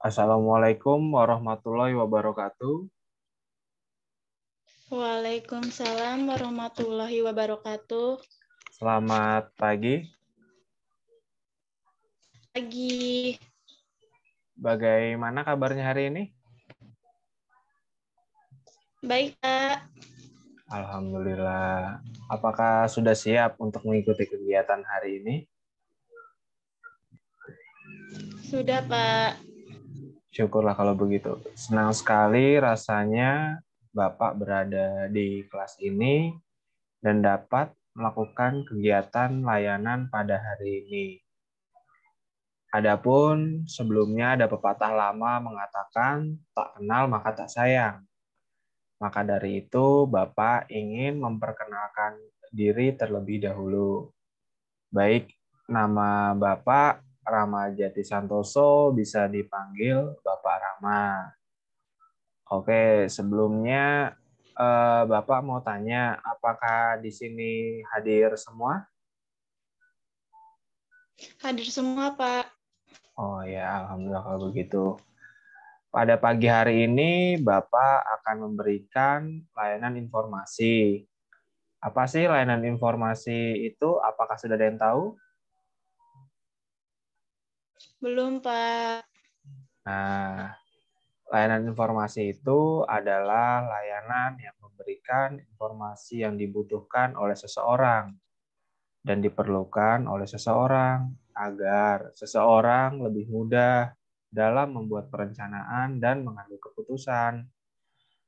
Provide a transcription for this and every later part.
Assalamualaikum warahmatullahi wabarakatuh. Waalaikumsalam warahmatullahi wabarakatuh. Selamat pagi. Pagi. Bagaimana kabarnya hari ini? Baik, Kak. Alhamdulillah. Apakah sudah siap untuk mengikuti kegiatan hari ini? Sudah, Pak. Syukurlah kalau begitu. Senang sekali rasanya Bapak berada di kelas ini dan dapat melakukan kegiatan layanan pada hari ini. Adapun sebelumnya ada pepatah lama mengatakan tak kenal maka tak sayang. Maka dari itu, Bapak ingin memperkenalkan diri terlebih dahulu. Baik, nama Bapak Rama Jati Santoso, bisa dipanggil Bapak Rama. Oke, sebelumnya Bapak mau tanya, apakah di sini hadir semua? Hadir semua, Pak. Oh ya, alhamdulillah kalau begitu. Pada pagi hari ini, Bapak akan memberikan layanan informasi. Apa sih layanan informasi itu? Apakah sudah ada yang tahu? Belum, Pak. Nah, layanan informasi itu adalah layanan yang memberikan informasi yang dibutuhkan oleh seseorang dan diperlukan oleh seseorang agar seseorang lebih mudah dalam membuat perencanaan dan mengambil keputusan.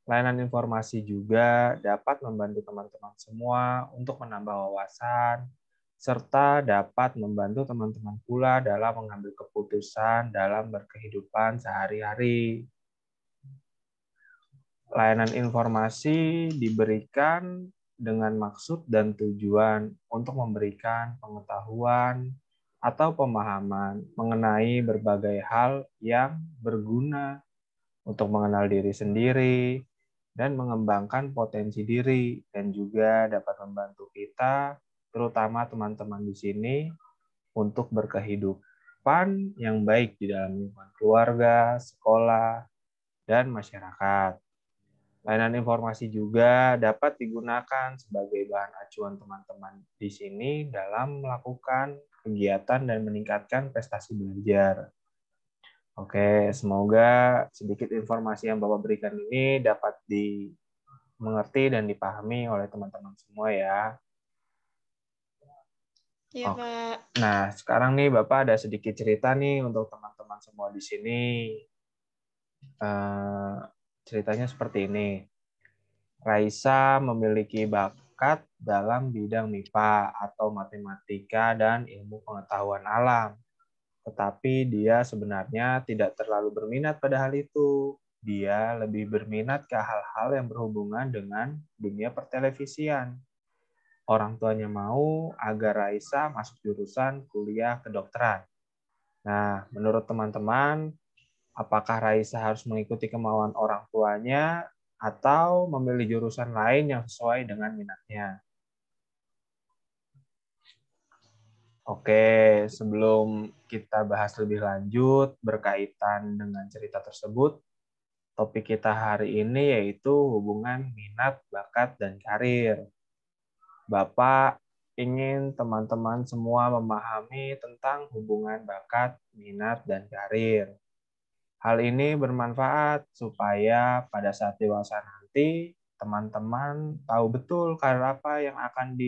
Layanan informasi juga dapat membantu teman-teman semua untuk menambah wawasan, serta dapat membantu teman-teman pula dalam mengambil keputusan dalam berkehidupan sehari-hari. Layanan informasi diberikan dengan maksud dan tujuan untuk memberikan pengetahuan atau pemahaman mengenai berbagai hal yang berguna untuk mengenal diri sendiri dan mengembangkan potensi diri, dan juga dapat membantu kita, terutama teman-teman di sini, untuk berkehidupan yang baik di dalam lingkungan keluarga, sekolah, dan masyarakat. Layanan informasi juga dapat digunakan sebagai bahan acuan teman-teman di sini dalam melakukan kegiatan dan meningkatkan prestasi belajar. Oke, semoga sedikit informasi yang Bapak berikan ini dapat dimengerti dan dipahami oleh teman-teman semua ya. Ya, Oke. Pak. Nah, sekarang nih Bapak ada sedikit cerita nih untuk teman-teman semua di sini. Ceritanya seperti ini. Raisa memiliki bakat dalam bidang MIPA atau matematika dan ilmu pengetahuan alam. Tetapi dia sebenarnya tidak terlalu berminat pada hal itu. Dia lebih berminat ke hal-hal yang berhubungan dengan dunia pertelevisian. Orang tuanya mau agar Raisa masuk jurusan kuliah kedokteran. Nah, menurut teman-teman, apakah Raisa harus mengikuti kemauan orang tuanya atau memilih jurusan lain yang sesuai dengan minatnya? Oke, sebelum kita bahas lebih lanjut berkaitan dengan cerita tersebut, topik kita hari ini yaitu hubungan minat, bakat, dan karir. Bapak ingin teman-teman semua memahami tentang hubungan bakat, minat, dan karir. Hal ini bermanfaat supaya pada saat dewasa nanti, teman-teman tahu betul karir apa yang akan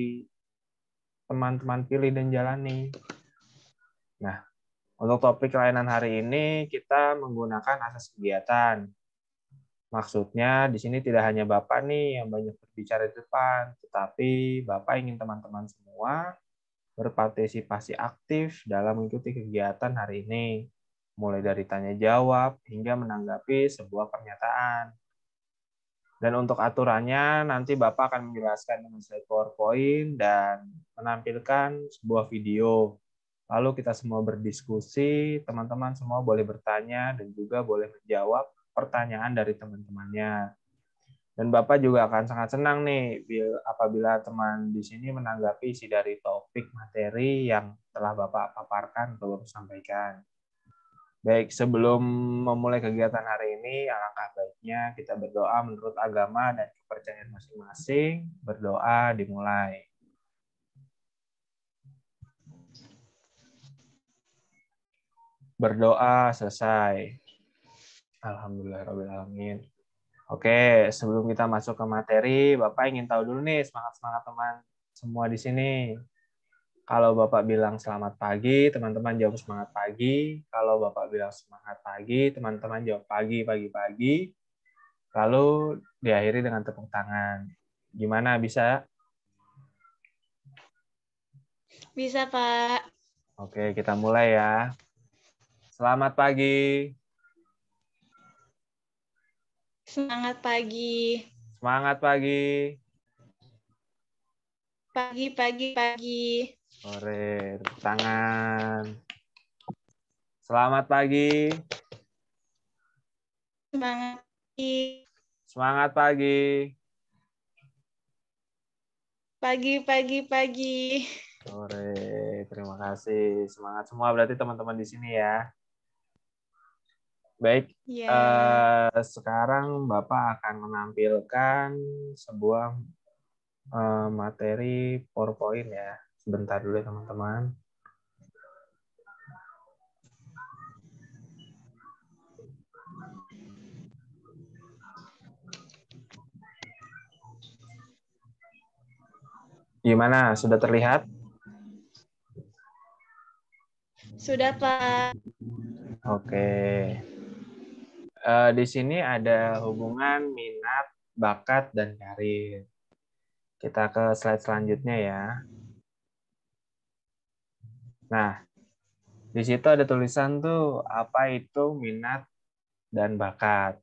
teman-teman pilih dan jalani. Nah, untuk topik layanan hari ini, kita menggunakan asas kegiatan. Maksudnya, di sini tidak hanya Bapak nih yang banyak berbicara di depan, tetapi Bapak ingin teman-teman semua berpartisipasi aktif dalam mengikuti kegiatan hari ini, mulai dari tanya jawab hingga menanggapi sebuah pernyataan. Dan untuk aturannya, nanti Bapak akan menjelaskan dengan slide PowerPoint dan menampilkan sebuah video. Lalu kita semua berdiskusi, teman-teman semua boleh bertanya dan juga boleh menjawab pertanyaan dari teman-temannya. Dan Bapak juga akan sangat senang nih apabila teman di sini menanggapi isi dari topik materi yang telah Bapak paparkan atau Bapak sampaikan. Baik, sebelum memulai kegiatan hari ini, alangkah baiknya kita berdoa menurut agama dan kepercayaan masing-masing. Berdoa dimulai. Berdoa selesai. Alhamdulillahirrahmanirrahim. Oke, sebelum kita masuk ke materi, Bapak ingin tahu dulu nih semangat-semangat teman semua di sini. Kalau Bapak bilang selamat pagi, teman-teman jawab semangat pagi. Kalau Bapak bilang semangat pagi, teman-teman jawab pagi, pagi-pagi. Lalu diakhiri dengan tepuk tangan. Gimana, bisa? Bisa, Pak. Oke, kita mulai ya. Selamat pagi. Semangat pagi. Semangat pagi. Pagi, pagi, pagi. Sore, tepuk tangan. Selamat pagi. Semangat pagi. Semangat pagi. Pagi, pagi, pagi. Sore, terima kasih. Semangat semua berarti teman-teman di sini ya. Baik, Ya. sekarang Bapak akan menampilkan sebuah materi PowerPoint ya. Sebentar dulu ya teman-teman. Gimana? Sudah terlihat? Sudah, Pak. Oke. Di sini ada hubungan minat, bakat, dan karir. Kita ke slide selanjutnya ya. Nah, di situ ada tulisan tuh, apa itu minat dan bakat.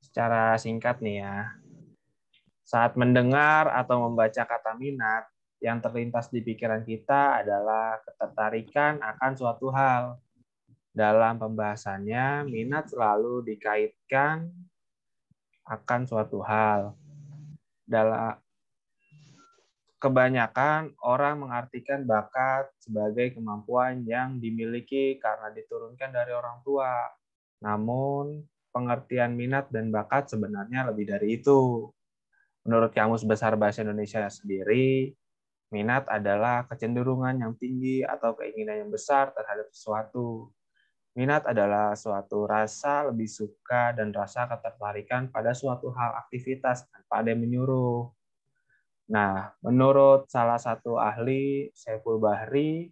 Secara singkat nih ya, saat mendengar atau membaca kata minat, yang terlintas di pikiran kita adalah ketertarikan akan suatu hal. Dalam pembahasannya, minat selalu dikaitkan akan suatu hal. Dalam kebanyakan orang mengartikan bakat sebagai kemampuan yang dimiliki karena diturunkan dari orang tua. Namun, pengertian minat dan bakat sebenarnya lebih dari itu. Menurut Kamus Besar Bahasa Indonesia sendiri, minat adalah kecenderungan yang tinggi atau keinginan yang besar terhadap sesuatu. Minat adalah suatu rasa lebih suka dan rasa ketertarikan pada suatu hal aktivitas tanpa ada yang menyuruh. Nah, menurut salah satu ahli, Saiful Bahri,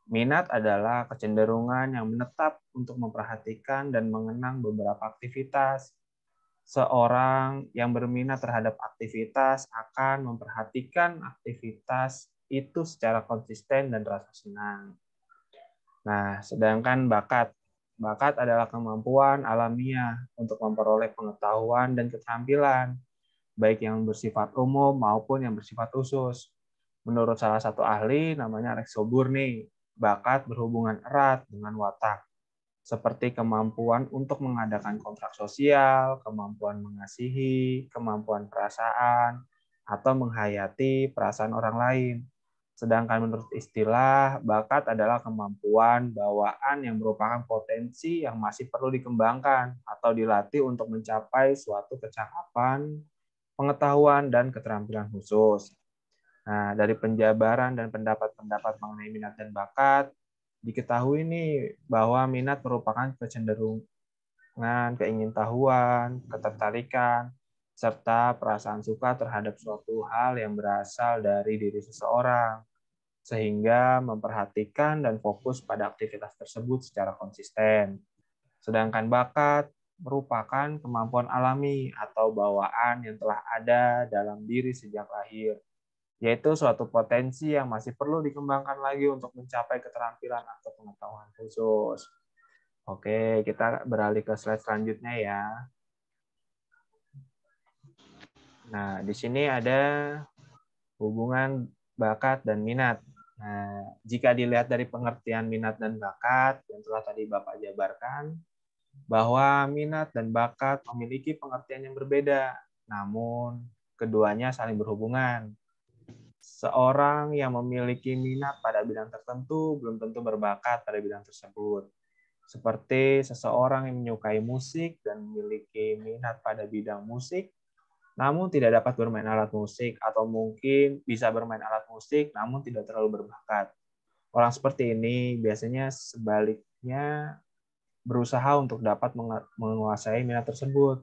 minat adalah kecenderungan yang menetap untuk memperhatikan dan mengenang beberapa aktivitas. Seorang yang berminat terhadap aktivitas akan memperhatikan aktivitas itu secara konsisten dan rasa senang. Nah, sedangkan bakat. Bakat adalah kemampuan alamiah untuk memperoleh pengetahuan dan keterampilan, baik yang bersifat umum maupun yang bersifat khusus. Menurut salah satu ahli, namanya Alex Sobur nih, bakat berhubungan erat dengan watak, seperti kemampuan untuk mengadakan kontrak sosial, kemampuan mengasihi, kemampuan perasaan, atau menghayati perasaan orang lain. Sedangkan menurut istilah, bakat adalah kemampuan bawaan yang merupakan potensi yang masih perlu dikembangkan atau dilatih untuk mencapai suatu kecakapan, pengetahuan, dan keterampilan khusus. Nah, dari penjabaran dan pendapat-pendapat mengenai minat dan bakat, diketahui nih bahwa minat merupakan kecenderungan, keingintahuan, ketertarikan, serta perasaan suka terhadap suatu hal yang berasal dari diri seseorang, sehingga memperhatikan dan fokus pada aktivitas tersebut secara konsisten. Sedangkan bakat merupakan kemampuan alami atau bawaan yang telah ada dalam diri sejak lahir, yaitu suatu potensi yang masih perlu dikembangkan lagi untuk mencapai keterampilan atau pengetahuan khusus. Oke, kita beralih ke slide selanjutnya ya. Nah, di sini ada hubungan bakat dan minat. Nah, jika dilihat dari pengertian minat dan bakat yang telah tadi Bapak jabarkan, bahwa minat dan bakat memiliki pengertian yang berbeda, namun keduanya saling berhubungan. Seorang yang memiliki minat pada bidang tertentu belum tentu berbakat pada bidang tersebut. seperti seseorang yang menyukai musik dan memiliki minat pada bidang musik, namun tidak dapat bermain alat musik, atau mungkin bisa bermain alat musik namun tidak terlalu berbakat. Orang seperti ini biasanya sebaliknya berusaha untuk dapat menguasai minat tersebut.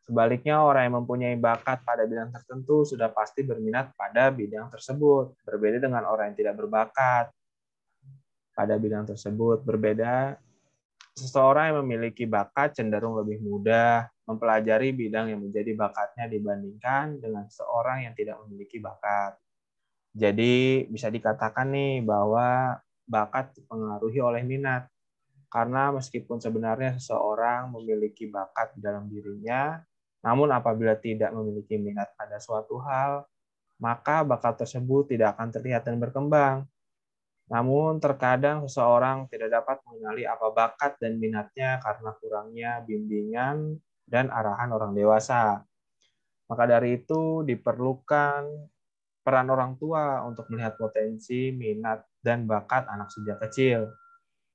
Sebaliknya, orang yang mempunyai bakat pada bidang tertentu sudah pasti berminat pada bidang tersebut. Berbeda dengan orang yang tidak berbakat pada bidang tersebut. Berbeda, seseorang yang memiliki bakat cenderung lebih mudah mempelajari bidang yang menjadi bakatnya dibandingkan dengan seorang yang tidak memiliki bakat. Jadi bisa dikatakan nih bahwa bakat dipengaruhi oleh minat. Karena meskipun sebenarnya seseorang memiliki bakat di dalam dirinya, namun apabila tidak memiliki minat pada suatu hal, maka bakat tersebut tidak akan terlihat dan berkembang. Namun terkadang seseorang tidak dapat mengenali apa bakat dan minatnya karena kurangnya bimbingan dan arahan orang dewasa. Maka dari itu diperlukan peran orang tua untuk melihat potensi, minat, dan bakat anak sejak kecil.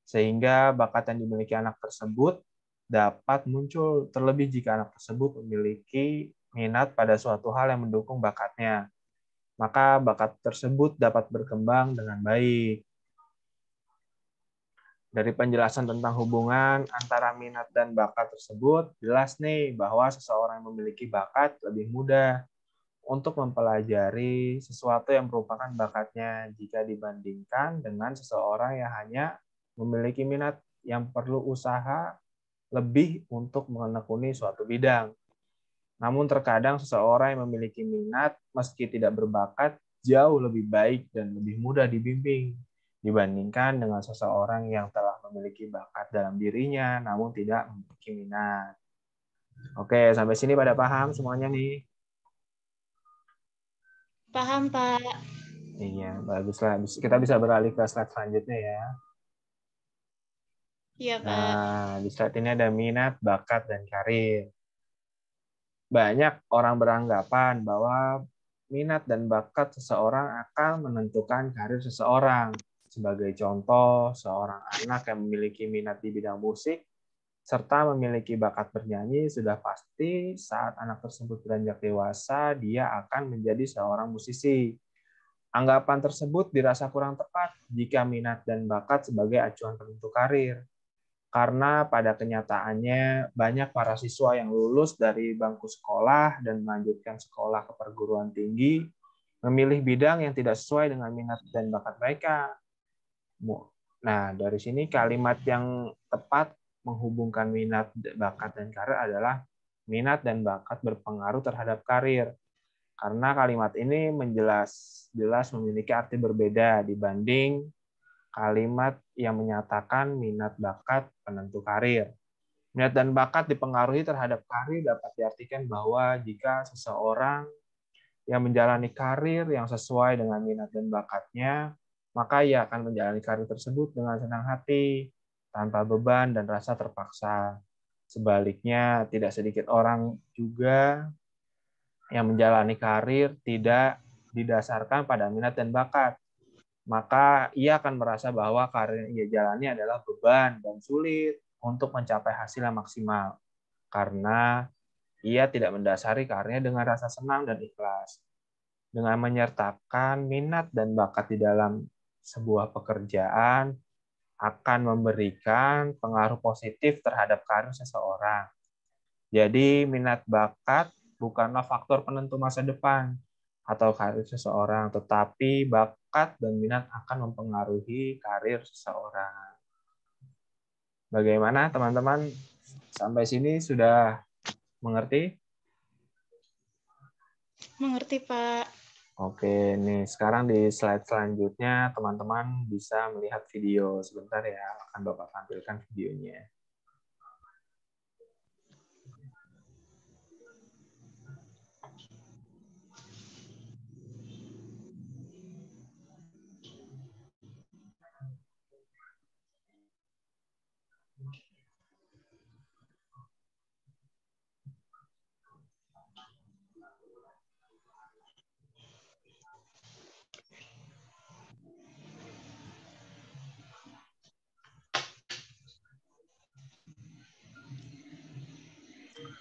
Sehingga bakat yang dimiliki anak tersebut dapat muncul, terlebih jika anak tersebut memiliki minat pada suatu hal yang mendukung bakatnya. Maka bakat tersebut dapat berkembang dengan baik. Dari penjelasan tentang hubungan antara minat dan bakat tersebut, jelas nih bahwa seseorang yang memiliki bakat lebih mudah untuk mempelajari sesuatu yang merupakan bakatnya jika dibandingkan dengan seseorang yang hanya memiliki minat yang perlu usaha lebih untuk menekuni suatu bidang. Namun terkadang seseorang yang memiliki minat meski tidak berbakat jauh lebih baik dan lebih mudah dibimbing dibandingkan dengan seseorang yang telah memiliki bakat dalam dirinya namun tidak memiliki minat. Oke, sampai sini pada paham semuanya nih? Paham, Pak. Iya, baguslah. Kita bisa beralih ke slide selanjutnya ya. Iya, Pak. Nah, di slide ini ada minat, bakat, dan karir. Banyak orang beranggapan bahwa minat dan bakat seseorang akan menentukan karir seseorang. Sebagai contoh, seorang anak yang memiliki minat di bidang musik serta memiliki bakat bernyanyi sudah pasti saat anak tersebut beranjak dewasa, dia akan menjadi seorang musisi. Anggapan tersebut dirasa kurang tepat jika minat dan bakat sebagai acuan penentu karir. Karena pada kenyataannya banyak para siswa yang lulus dari bangku sekolah dan melanjutkan sekolah ke perguruan tinggi memilih bidang yang tidak sesuai dengan minat dan bakat mereka. Nah, dari sini kalimat yang tepat menghubungkan minat, bakat, dan karir adalah minat dan bakat berpengaruh terhadap karir. Karena kalimat ini jelas memiliki arti berbeda dibanding kalimat yang menyatakan minat bakat penentu karir. Minat dan bakat dipengaruhi terhadap karir dapat diartikan bahwa jika seseorang yang menjalani karir yang sesuai dengan minat dan bakatnya, maka ia akan menjalani karir tersebut dengan senang hati, tanpa beban dan rasa terpaksa. Sebaliknya, tidak sedikit orang juga yang menjalani karir tidak didasarkan pada minat dan bakat, maka ia akan merasa bahwa karir yang ia jalani adalah beban dan sulit untuk mencapai hasil yang maksimal karena ia tidak mendasari karirnya dengan rasa senang dan ikhlas. Dengan menyertakan minat dan bakat di dalam sebuah pekerjaan akan memberikan pengaruh positif terhadap karir seseorang. Jadi minat bakat bukanlah faktor penentu masa depan atau karir seseorang, tetapi bakat dan minat akan mempengaruhi karir seseorang. Bagaimana teman-teman? Sampai sini sudah mengerti? Mengerti, Pak. Oke, nih sekarang di slide selanjutnya teman-teman bisa melihat video. Sebentar ya, akan Bapak tampilkan videonya.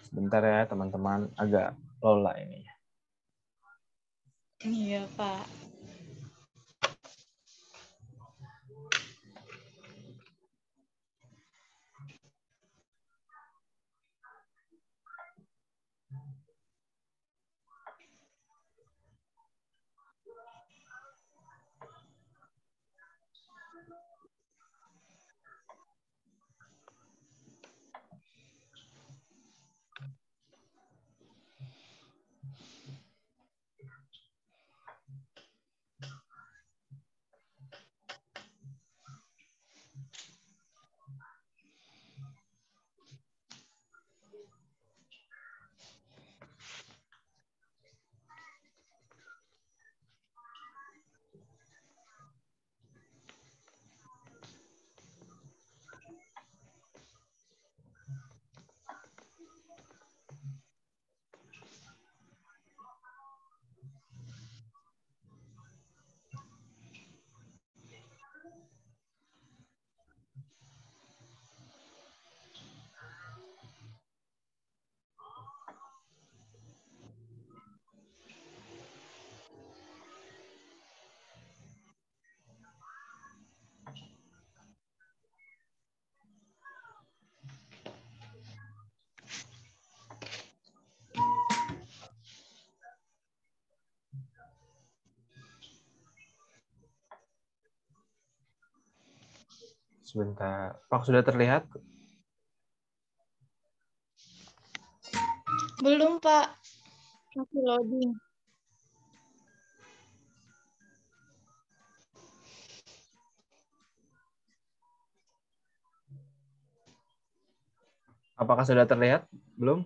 Sebentar ya teman-teman, agak lola ini. Iya, Pak. Sebentar. Pak, sudah terlihat? Belum, Pak. Masih loading. Apakah sudah terlihat? Belum?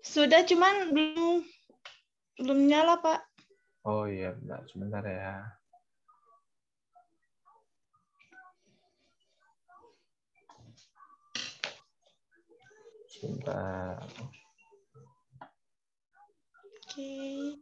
Sudah, cuman belum nyala, Pak. Oh iya, bentar. Sebentar ya. Sebentar. Oke.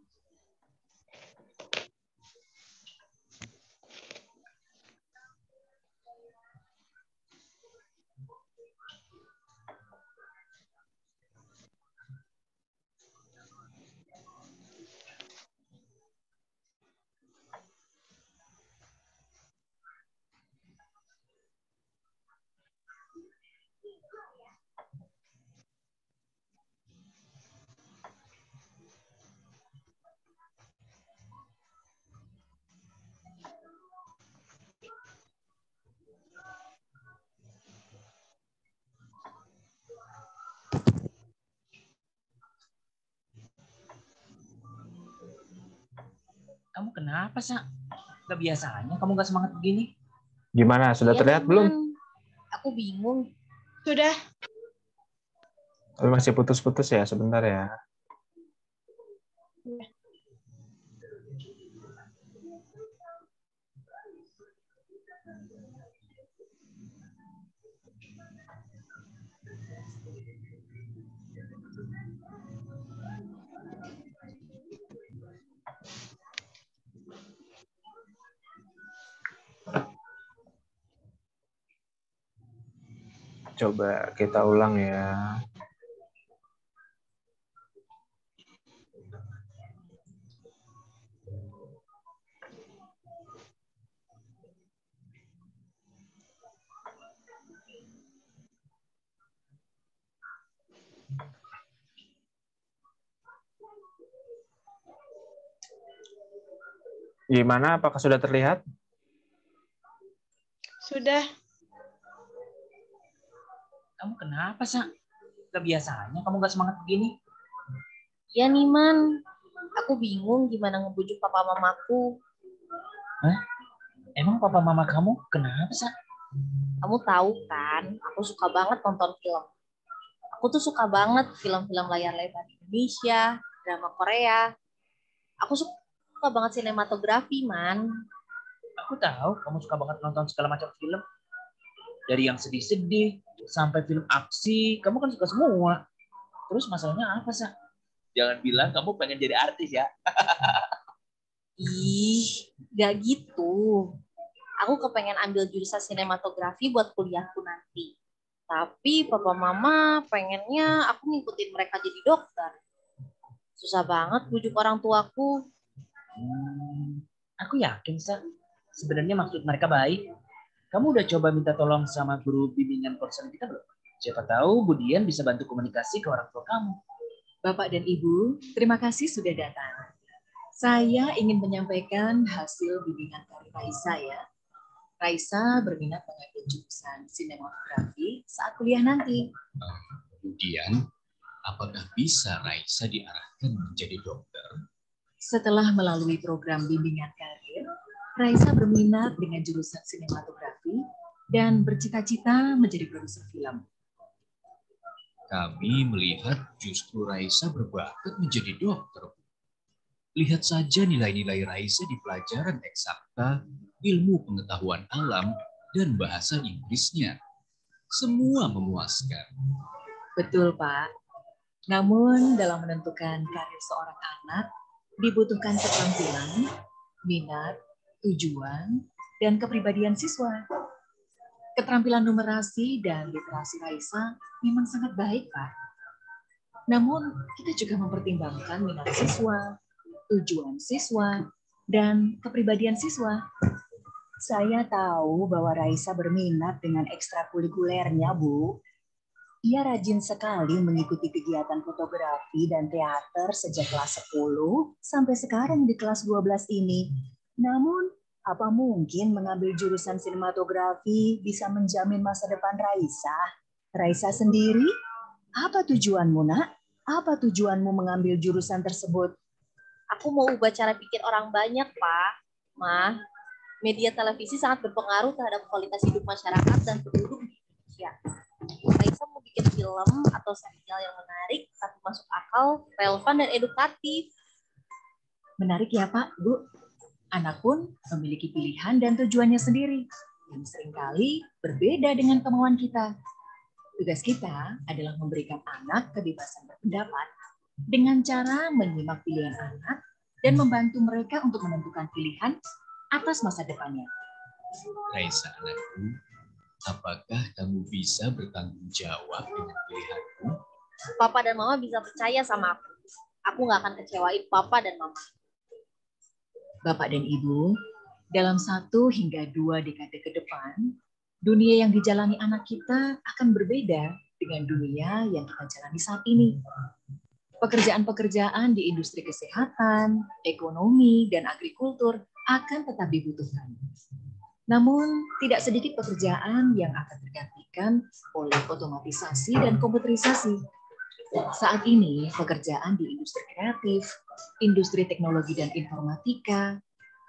Kamu kenapa, Sa? Gak biasanya kamu gak semangat begini. Gimana? Sudah Iya, terlihat Niman. belum? Aku bingung. Sudah. Tapi masih putus-putus ya, sebentar ya. Coba kita ulang ya. Gimana? Apakah sudah terlihat? Sudah. Kamu kenapa, Sa? Gak biasanya kamu gak semangat begini. Iya, Niman. Aku bingung gimana ngebujuk papa mamaku. Hah? Emang papa mama kamu kenapa, Sa? Kamu tahu kan, aku suka banget nonton film. Aku tuh suka banget film-film layar lebar Indonesia, drama Korea. Aku suka banget sinematografi, Man. Aku tahu kamu suka banget nonton segala macam film. Dari yang sedih-sedih sampai film aksi, kamu kan suka semua. Terus masalahnya apa, Sa? Jangan bilang kamu pengen jadi artis ya. Ih, gak gitu. Aku kepengen ambil jurusan sinematografi buat kuliahku nanti. Tapi papa mama pengennya aku ngikutin mereka jadi dokter. Susah banget bujuk orang tuaku. Aku yakin, Sa. Sebenarnya maksud mereka baik. Kamu udah coba minta tolong sama guru bimbingan konsen kita belum? Siapa tahu Budian bisa bantu komunikasi ke orang tua kamu. Bapak dan Ibu, terima kasih sudah datang. Saya ingin menyampaikan hasil bimbingan karir Raisa ya. Raisa berminat mengambil jurusan sinematografi saat kuliah nanti. Kemudian, apakah bisa Raisa diarahkan menjadi dokter? Setelah melalui program bimbingan karir, Raisa berminat dengan jurusan sinematografi dan bercita-cita menjadi produser film. Kami melihat justru Raisa berbakat menjadi dokter. Lihat saja nilai-nilai Raisa di pelajaran eksakta, ilmu pengetahuan alam, dan bahasa Inggrisnya. Semua memuaskan. Betul, Pak. Namun dalam menentukan karir seorang anak, dibutuhkan keterampilan, minat, tujuan, dan kepribadian siswa. Keterampilan numerasi dan literasi Raisa memang sangat baik, Pak. Namun, kita juga mempertimbangkan minat siswa, tujuan siswa, dan kepribadian siswa. Saya tahu bahwa Raisa berminat dengan ekstrakurikulernya, Bu. Ia rajin sekali mengikuti kegiatan fotografi dan teater sejak kelas 10 sampai sekarang di kelas 12 ini. Namun, apa mungkin mengambil jurusan sinematografi bisa menjamin masa depan Raisa? Raisa sendiri, apa tujuanmu, Nak? Apa tujuanmu mengambil jurusan tersebut? Aku mau ubah cara pikir orang banyak, Pak. Ma, media televisi sangat berpengaruh terhadap kualitas hidup masyarakat dan penduduk di Indonesia. Raisa mau bikin film atau serial yang menarik, tapi masuk akal, relevan, dan edukatif. Menarik ya, Pak, Bu. Anak pun memiliki pilihan dan tujuannya sendiri, yang seringkali berbeda dengan kemauan kita. Tugas kita adalah memberikan anak kebebasan berpendapat dengan cara menyimak pilihan anak dan membantu mereka untuk menentukan pilihan atas masa depannya. Raisa anakku, apakah kamu bisa bertanggung jawab dengan pilihanmu? Papa dan Mama bisa percaya sama aku. Aku nggak akan kecewain Papa dan Mama. Bapak dan Ibu, dalam 1 hingga 2 dekade ke depan, dunia yang dijalani anak kita akan berbeda dengan dunia yang kita jalani saat ini. Pekerjaan-pekerjaan di industri kesehatan, ekonomi, dan agrikultur akan tetap dibutuhkan. Namun, tidak sedikit pekerjaan yang akan tergantikan oleh otomatisasi dan komputerisasi. Saat ini, pekerjaan di industri kreatif, industri teknologi dan informatika,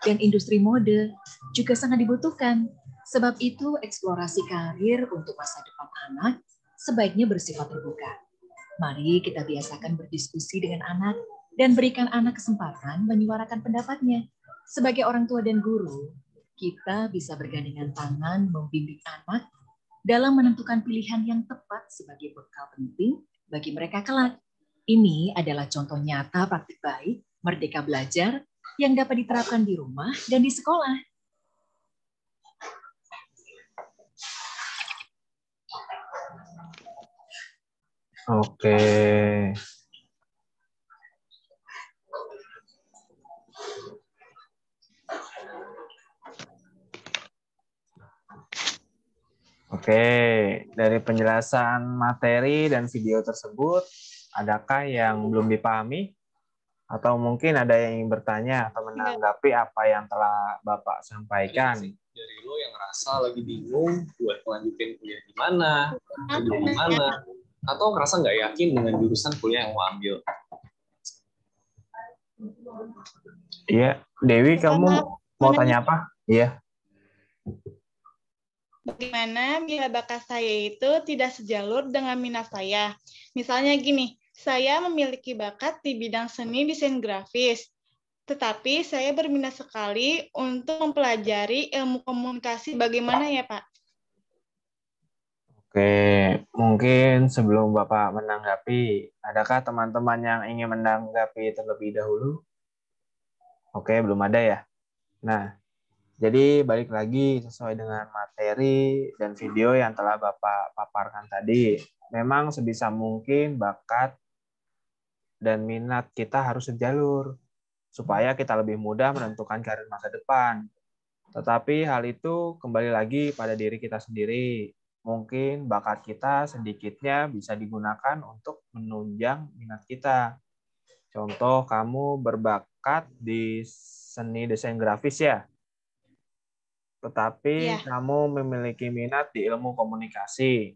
dan industri mode juga sangat dibutuhkan. Sebab itu, eksplorasi karir untuk masa depan anak sebaiknya bersifat terbuka. Mari kita biasakan berdiskusi dengan anak dan berikan anak kesempatan menyuarakan pendapatnya. Sebagai orang tua dan guru, kita bisa bergandengan tangan membimbing anak dalam menentukan pilihan yang tepat sebagai bekal penting bagi mereka kelak. Ini adalah contoh nyata praktik baik, merdeka belajar, yang dapat diterapkan di rumah dan di sekolah. Oke. Oke, dari penjelasan materi dan video tersebut, adakah yang belum dipahami? Atau mungkin ada yang ingin bertanya atau menanggapi apa yang telah Bapak sampaikan? Dari lo yang ngerasa lagi bingung buat melanjutin kuliah di mana, kerja di mana, atau ngerasa nggak yakin dengan jurusan kuliah yang mau ambil. Iya, Dewi, kamu mau tanya apa? Iya. Bagaimana bila bakat saya itu tidak sejalur dengan minat saya? Misalnya gini, saya memiliki bakat di bidang seni desain grafis, tetapi saya berminat sekali untuk mempelajari ilmu komunikasi. Bagaimana ya, Pak? Oke, mungkin sebelum Bapak menanggapi, adakah teman-teman yang ingin menanggapi terlebih dahulu? Oke, belum ada ya. Nah, Jadi balik lagi sesuai dengan materi dan video yang telah Bapak paparkan tadi. Memang sebisa mungkin bakat dan minat kita harus sejalur supaya kita lebih mudah menentukan karir masa depan. Tetapi hal itu kembali lagi pada diri kita sendiri. Mungkin bakat kita sedikitnya bisa digunakan untuk menunjang minat kita. Contoh, kamu berbakat di seni desain grafis ya, tetapi Iya. kamu memiliki minat di ilmu komunikasi.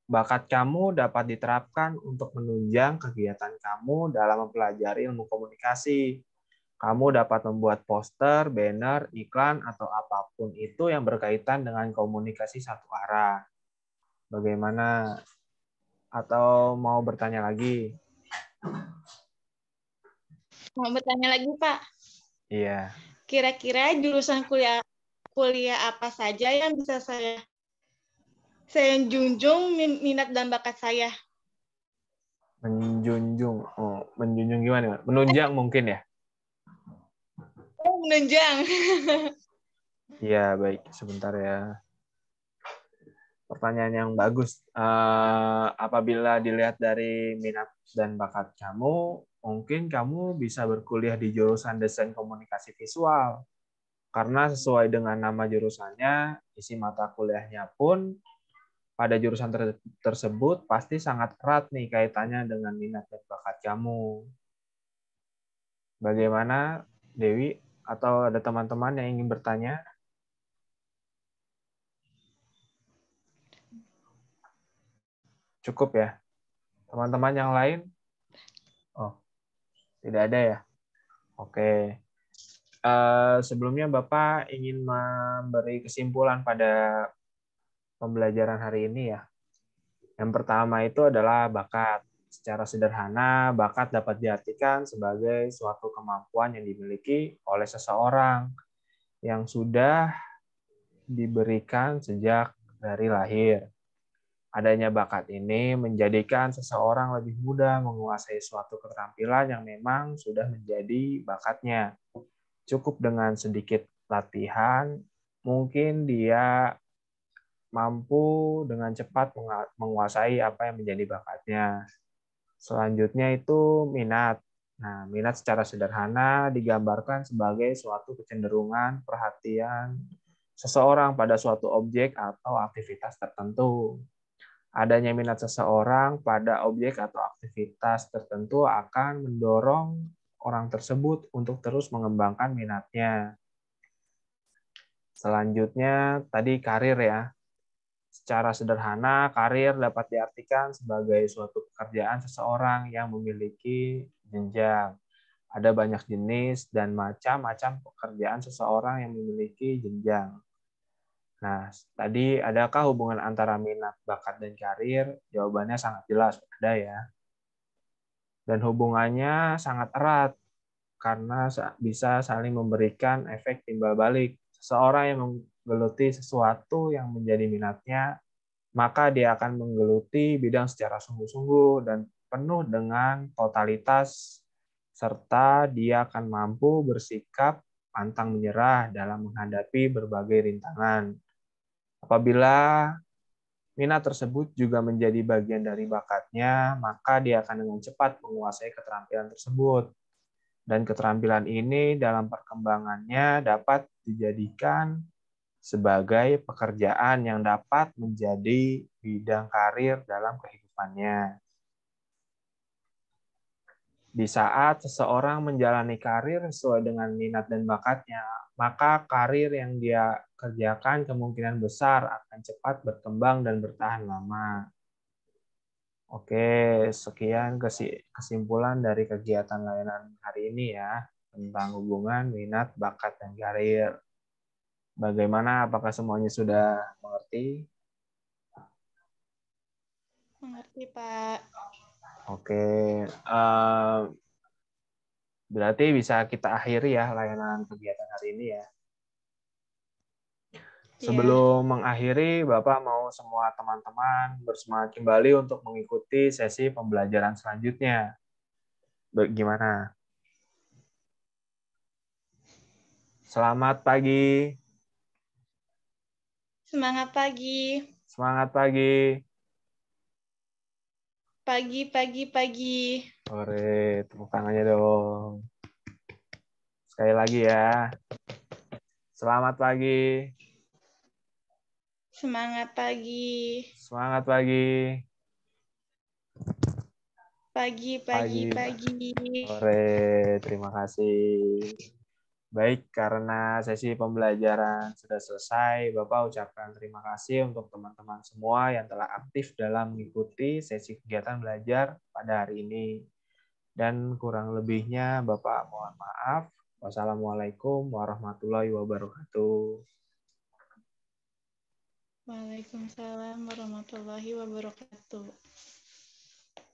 Bakat kamu dapat diterapkan untuk menunjang kegiatan kamu dalam mempelajari ilmu komunikasi. Kamu dapat membuat poster, banner, iklan, atau apapun itu yang berkaitan dengan komunikasi satu arah. Bagaimana? Atau mau bertanya lagi? Mau bertanya lagi, Pak. Iya. Kira-kira jurusan kuliah apa saja yang bisa saya junjung minat dan bakat saya? Menjunjung. Oh, menjunjung gimana? Menunjang mungkin ya? Oh, menunjang. Iya, baik. Sebentar ya. Pertanyaan yang bagus. Apabila dilihat dari minat dan bakat kamu, mungkin kamu bisa berkuliah di jurusan desain komunikasi visual. Karena sesuai dengan nama jurusannya, isi mata kuliahnya pun pada jurusan tersebut pasti sangat erat nih kaitannya dengan minat dan bakat kamu. Bagaimana, Dewi? Atau ada teman-teman yang ingin bertanya? Cukup ya? Teman-teman yang lain? Oh, tidak ada ya? Oke. Sebelumnya Bapak ingin memberi kesimpulan pada pembelajaran hari ini ya. Yang pertama itu adalah bakat. Secara sederhana, bakat dapat diartikan sebagai suatu kemampuan yang dimiliki oleh seseorang yang sudah diberikan sejak dari lahir. Adanya bakat ini menjadikan seseorang lebih mudah menguasai suatu keterampilan yang memang sudah menjadi bakatnya. Cukup dengan sedikit latihan, mungkin dia mampu dengan cepat menguasai apa yang menjadi bakatnya. Selanjutnya itu minat. Nah, minat secara sederhana digambarkan sebagai suatu kecenderungan perhatian seseorang pada suatu objek atau aktivitas tertentu. Adanya minat seseorang pada objek atau aktivitas tertentu akan mendorong orang tersebut untuk terus mengembangkan minatnya. Selanjutnya, tadi karir ya. Secara sederhana, karir dapat diartikan sebagai suatu pekerjaan seseorang yang memiliki jenjang. Ada banyak jenis dan macam-macam pekerjaan seseorang yang memiliki jenjang. Nah, tadi adakah hubungan antara minat, bakat, dan karir? Jawabannya sangat jelas, ada ya. Dan hubungannya sangat erat, karena bisa saling memberikan efek timbal balik. Seseorang yang menggeluti sesuatu yang menjadi minatnya, maka dia akan menggeluti bidang secara sungguh-sungguh dan penuh dengan totalitas, serta dia akan mampu bersikap pantang menyerah dalam menghadapi berbagai rintangan. Apabila minat tersebut juga menjadi bagian dari bakatnya, maka dia akan dengan cepat menguasai keterampilan tersebut. Dan keterampilan ini dalam perkembangannya dapat dijadikan sebagai pekerjaan yang dapat menjadi bidang karir dalam kehidupannya. Di saat seseorang menjalani karir sesuai dengan minat dan bakatnya, maka karir yang dia kerjakan kemungkinan besar akan cepat berkembang dan bertahan lama. Oke, sekian kesimpulan dari kegiatan layanan hari ini ya, tentang hubungan minat, bakat, dan karir. Bagaimana? Apakah semuanya sudah mengerti? Mengerti, Pak. Oke, berarti bisa kita akhiri ya layanan kegiatan hari ini ya. Sebelum mengakhiri, Bapak mau semua teman-teman bersemangat kembali untuk mengikuti sesi pembelajaran selanjutnya. Bagaimana? Selamat pagi. Semangat pagi. Semangat pagi. Pagi, pagi, pagi. Sore, tepuk tangannya dong. Sekali lagi ya. Selamat pagi. Semangat pagi. Semangat pagi. Pagi, pagi, pagi. Sore, terima kasih. Baik, karena sesi pembelajaran sudah selesai, Bapak ucapkan terima kasih untuk teman-teman semua yang telah aktif dalam mengikuti sesi kegiatan belajar pada hari ini. Dan kurang lebihnya Bapak mohon maaf. Wassalamualaikum warahmatullahi wabarakatuh. Waalaikumsalam warahmatullahi wabarakatuh.